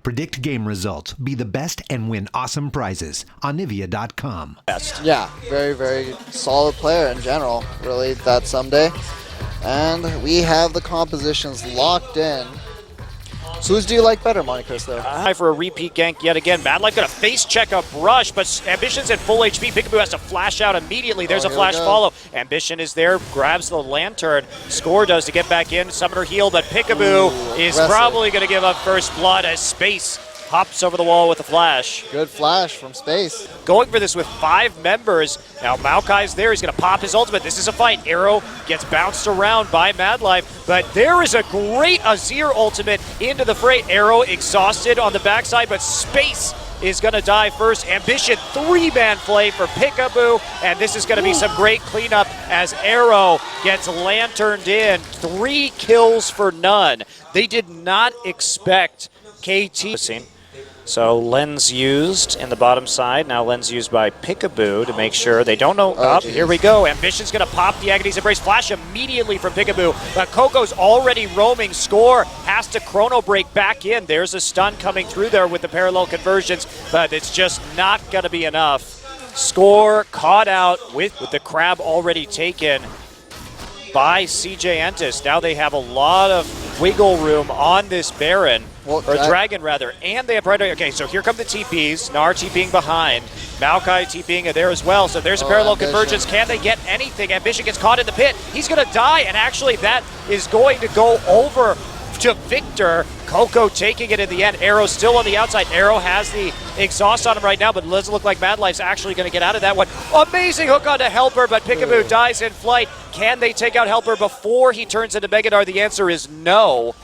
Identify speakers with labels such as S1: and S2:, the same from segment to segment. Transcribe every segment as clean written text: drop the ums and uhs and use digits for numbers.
S1: Predict game results, be the best, and win awesome prizes on Nivea.com.
S2: Yeah, very, very solid player in general, really, that someday. And we have the compositions locked in. So whose do you like better, Monte Cristo?
S3: For a repeat gank yet again. Mad Life gonna face check a brush, but Ambition's at full HP. Peekaboo has to flash out immediately. There's a flash follow. Ambition is there, grabs the lantern. Score does to get back in. Summoner heal, but Peekaboo is probably gonna give up first blood as Space hops over the wall with a flash.
S2: Good flash from Space.
S3: Going for this with 5 members. Now Maokai's there, he's gonna pop his ultimate. This is a fight. Arrow gets bounced around by Mad Life, but there is a great Azir ultimate into the fray. Arrow exhausted on the backside, but Space is gonna die first. Ambition, 3-man play for Peekaboo, and this is gonna be some great cleanup as Arrow gets lanterned in. 3 kills for none. They did not expect KT. So lens used in the bottom side. Now lens used by Peekaboo to make sure they don't know. Here we go. Ambition's going to pop the Agony's Embrace. Flash immediately from Peekaboo. But Coco's already roaming. Score has to chrono break back in. There's a stun coming through there with the parallel conversions, but it's just not going to be enough. Score caught out with the crab already taken by CJ Entus. Now they have a lot of wiggle room on this Baron, or Dragon rather, and they have Predator. Okay, so here come the TPs. Gnar TPing behind. Maokai TPing there as well, so there's a parallel convergence. Can they get anything? Ambition gets caught in the pit. He's going to die, and actually that is going to go over to Victor. Coco taking it in the end. Arrow still on the outside. Arrow has the exhaust on him right now, but it doesn't look like Mad Life's actually going to get out of that one. Amazing hook onto Helper, but Peekaboo dies in flight. Can they take out Helper before he turns into Megadar? The answer is no.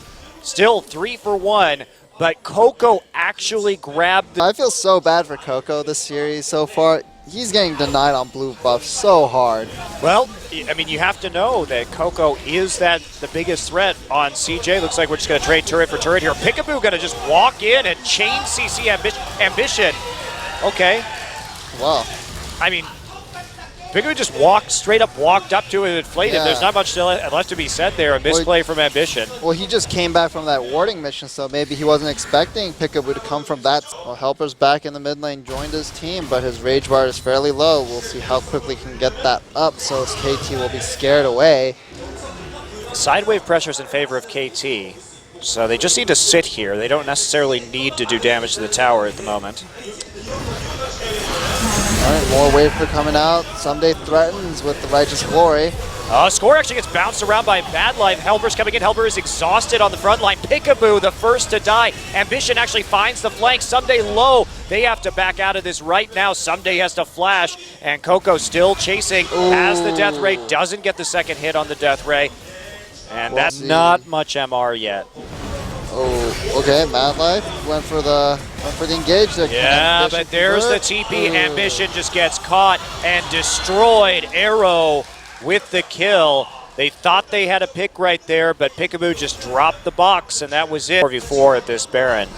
S3: Still 3 for 1, but Coco actually grabbed
S2: I feel so bad for Coco this series so far. He's getting denied on blue buff so hard.
S3: Well, I mean, you have to know that Coco is the biggest threat on CJ. Looks like we're just going to trade turret for turret here. Peekaboo going to just walk in and chain CC Ambition. Okay.
S2: Wow.
S3: I mean, Peekaboo just straight up walked up to it and inflated. Yeah. There's not much left to be said there. A misplay from Ambition.
S2: Well, he just came back from that warding mission, so maybe he wasn't expecting Peekaboo to come from that. Well, Helper's back in the mid lane, joined his team, but his rage bar is fairly low. We'll see how quickly he can get that up, so KT will be scared away.
S3: Sidewave pressure's in favor of KT, so they just need to sit here. They don't necessarily need to do damage to the tower at the moment.
S2: Alright, more wave for coming out. Someday threatens with the Righteous Glory.
S3: Score actually gets bounced around by Mad Life. Helper's coming in. Helper is exhausted on the front line. Peekaboo, the first to die. Ambition actually finds the flank. Someday low. They have to back out of this right now. Someday has to flash, and Coco still chasing as the Death Ray doesn't get the second hit on the Death Ray. And that's not much MR yet.
S2: Oh, okay, Mad Life went for the engage there.
S3: Yeah, but there's the TP. Ambition just gets caught and destroyed. Arrow with the kill. They thought they had a pick right there, but Peekaboo just dropped the box, and that was it. 4v4 at this Baron.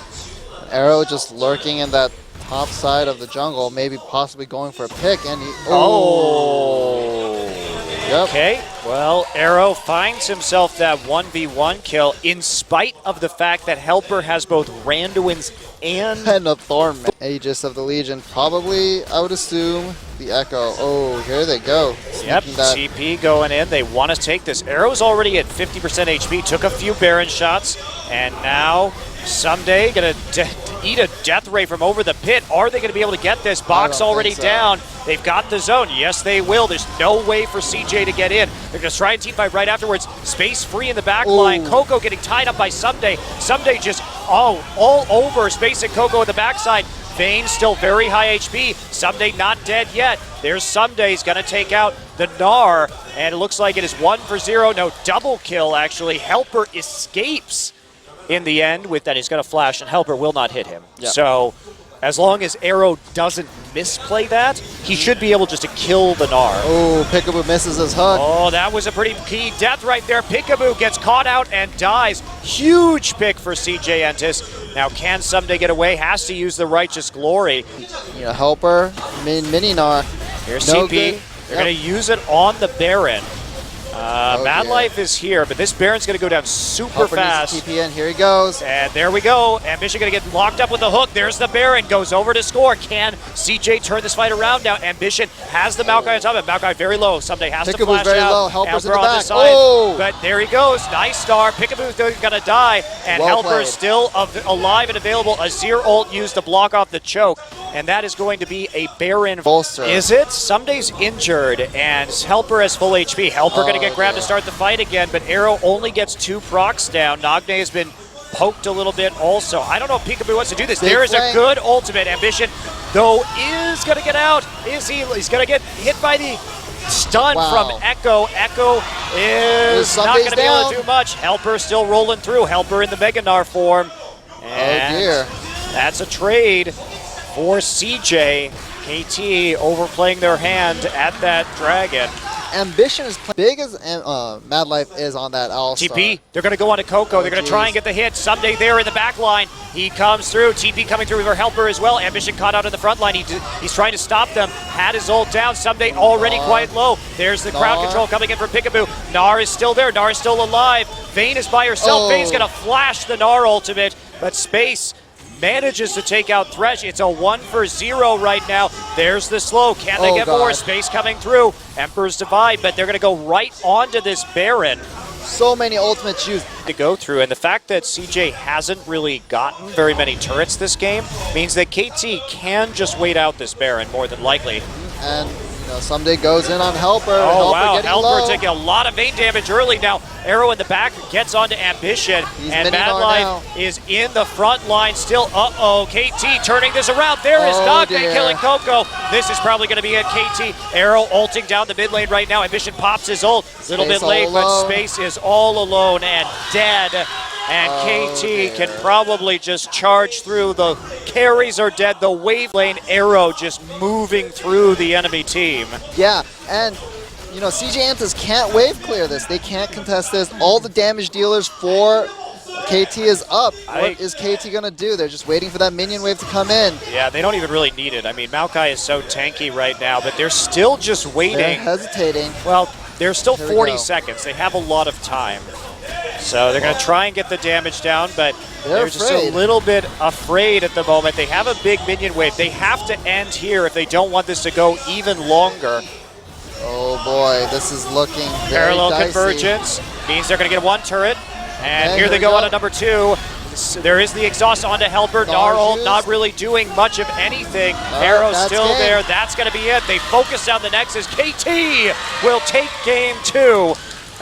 S2: Arrow just lurking in that top side of the jungle, maybe possibly going for a pick, and he... Yep. Okay, well, Arrow finds himself that 1v1 kill in spite of the fact that Helper has both Randuin's and a Thornmail. Aegis of the Legion, probably, I would assume, the Echo. Oh, here they go.
S3: Yep, TP going in. They want to take this. Arrow's already at 50% HP, took a few Baron shots, and now Someday going to eat a Death Ray from over the pit. Are they going to be able to get this? Box already down. They've got the zone. Yes, they will. There's no way for CJ to get in. They're going to try and team fight right afterwards. Space free in the back line. Coco getting tied up by Someday. Someday just all over Space and Coco at the backside. Vayne still very high HP. Someday not dead yet. There's Someday's going to take out the Gnar, and it looks like it is 1 for 0. No, double kill, actually. Helper escapes in the end with that. He's going to flash, and Helper will not hit him. Yep. So as long as Arrow doesn't misplay that, he should be able just to kill the Gnar. Oh, Peekaboo misses his hook. Oh, that was a pretty key death right there. Peekaboo gets caught out and dies. Huge pick for CJ Entus. Now, can Someday get away? Has to use the Righteous Glory. You know, Helper, mini Gnar. Here's CP. They're going to use it on the Baron. Mad
S2: dear.
S3: Life is here, but this Baron's going to go down super
S2: Helper
S3: fast.
S2: needs to TP in. Here he goes.
S3: And there we go. Ambition going to get locked up with the hook. There's the Baron. Goes over to score. Can CJ turn this fight around now? Ambition has the Maokai on top of it. Maokai very low. Someday has to
S2: Peekaboo's
S3: flash
S2: very
S3: out.
S2: low. Helper's in the
S3: Helper on
S2: back.
S3: side.
S2: Oh!
S3: But there he goes. Nice star. Peekaboo's going to die. And
S2: Well
S3: Helper
S2: played.
S3: still alive and available. Azir ult used to block off the choke. And that is going to be a Baron.
S2: Rolster.
S3: Is it? Someday's injured, and Helper has full HP. Helper going to get grabbed to start the fight again, but Arrow only gets 2 procs down. Nagne has been poked a little bit also. I don't know if Peekaboo wants to do this. There is a good ultimate. Ambition, though, is going to get out. Is he? He's going to get hit by the stun from Echo. Echo is not going to be able to do much. Helper still rolling through. Helper in the Mega Gnar form. And
S2: oh dear.
S3: That's a trade for CJ. KT overplaying their hand at that dragon.
S2: Ambition is big as Mad Life is on that All-Star.
S3: TP, they're going to go on to Coco. They're going to try and get the hit. Someday there in the back line. He comes through. TP coming through with her Helper as well. Ambition caught out in the front line. He's trying to stop them. Had his ult down. Someday already quite low. There's the crowd control coming in from Peekaboo. Gnar is still there. Gnar is still alive. Vayne is by herself. Vayne's going to flash the Gnar ultimate, but Space manages to take out Thresh. It's a 1-for-0 right now. There's the slow. Can they get more? Space coming through. Emperor's Divide, but they're going to go right onto this Baron.
S2: So many ultimates used
S3: to go through, and the fact that CJ hasn't really gotten very many turrets this game means that KT can just wait out this Baron more than likely.
S2: And Someday goes in on Helper.
S3: Oh, wow.
S2: Helper
S3: taking a lot of Vayne damage early now. Arrow in the back gets onto Ambition. And Mad Life is in the front line still. KT turning this around. There is Nagne killing Coco. This is probably going to be it. KT. Arrow ulting down the mid lane right now. Ambition pops his ult. A little bit late, but Space is all alone and dead. And KT can probably just charge through. The carries are dead. The wave lane Arrow just moving through the enemy team.
S2: Yeah, and CJ Entus can't wave clear this. They can't contest this. All the damage dealers for KT is up. What is KT going to do? They're just waiting for that minion wave to come in.
S3: Yeah, they don't even really need it. I mean, Maokai is so tanky right now, but they're still just waiting.
S2: They're hesitating.
S3: Well, there's still 40 seconds. They have a lot of time. So they're going to try and get the damage down, but they're just a little bit afraid at the moment. They have a big minion wave. They have to end here if they don't want this to go even longer.
S2: Oh boy, this is looking very
S3: Parallel
S2: dicey.
S3: Convergence means they're going to get 1 turret. And here they go on to number 2. There is the exhaust onto Helper. Gnar ult not really doing much of anything. Arrow's still there. That's going to be it. They focus down the Nexus. KT will take game 2.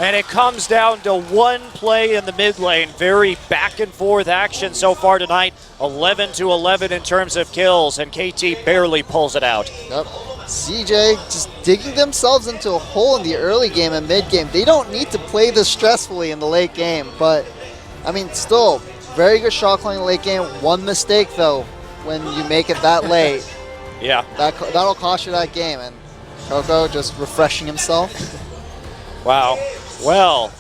S3: And it comes down to 1 play in the mid lane. Very back and forth action so far tonight. 11-11 in terms of kills, and KT barely pulls it out.
S2: Yep. CJ just digging themselves into a hole in the early game and mid game. They don't need to play this stressfully in the late game, but I mean, still very good shot calling in the late game. 1 mistake though, when you make it that late.
S3: Yeah.
S2: That'll cost you that game, and Coco just refreshing himself.
S3: Wow. Well,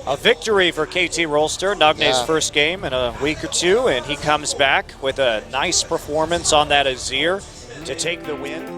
S3: a victory for KT Rolster, Nagne's first game in a week or 2, and he comes back with a nice performance on that Azir to take the win.